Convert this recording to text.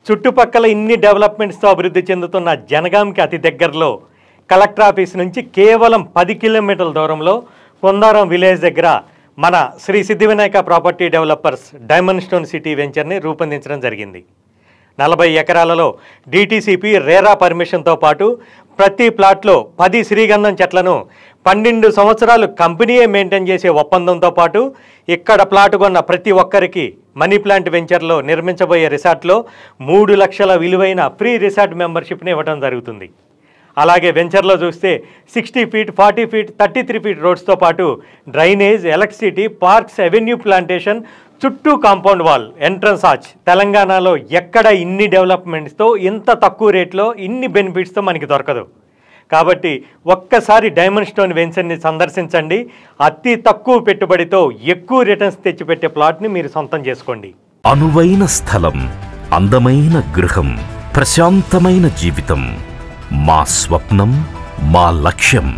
చుట్టుపక్కల ఇన్ని డెవలప్మెంట్స్తో అభివృద్ధి చెందుతున్న జనగాంకి అతి దగ్గరలో కలెక్టర్ ఆఫీస్ నుంచి కేవలం 10 కిలోమీటర్ల దూరంలో కొందారం విలేజ్ దగ్గర మన Shri Siddhivinayaka property developers diamond stone city వెంచర్ని రూపొందించడం జరిగింది. 40 ఎకరాలలో DTCP రేరా పర్మిషన్తో పాటు ప్రతి ప్లాట్లో 10 శ్రీగంధం చెట్లను 12 సంవత్సరాలు కంపెనీయే మెయింటైన్ చేసే ఒప్పందంతో పాటు ఇక్కడ ప్లాట్ కొన్న ప్రతి ఒక్కరికి మనీ ప్లాంట్ వెంచర్లో నిర్మించబోయే రిసార్ట్లో 3 లక్షల విలువైన ఫ్రీ రిసార్ట్ మెంబర్షిప్ని ఇవ్వడం జరుగుతుంది. అలాగే వెంచర్లో చూస్తే 60 ఫీట్ 40 ఫీట్ 33 ఫీట్ రోడ్స్తో పాటు drainage, electricity, parks, avenue plantation, చుట్టూ కాంపౌండ్ వాల్, ఎంట్రన్స్ ఆర్చ్. తెలంగాణలో ఎక్కడ ఇన్ని డెవలప్మెంట్స్తో ఇంత తక్కువ రేట్లో ఇన్ని బెనిఫిట్స్తో మనకి దొరకదు. కాబట్టి ఒక్కసారి డైమండ్ స్టోన్ వెంచర్ని సందర్శించండి. అతి తక్కువ పెట్టుబడితో ఎక్కువ రిటర్న్స్ తెచ్చిపెట్టే ప్లాట్ని మీరు సొంతం చేసుకోండి. అనువైన స్థలం, అందమైన గృహం, ప్రశాంతమైన జీవితం మా స్వప్నం, మా లక్ష్యం.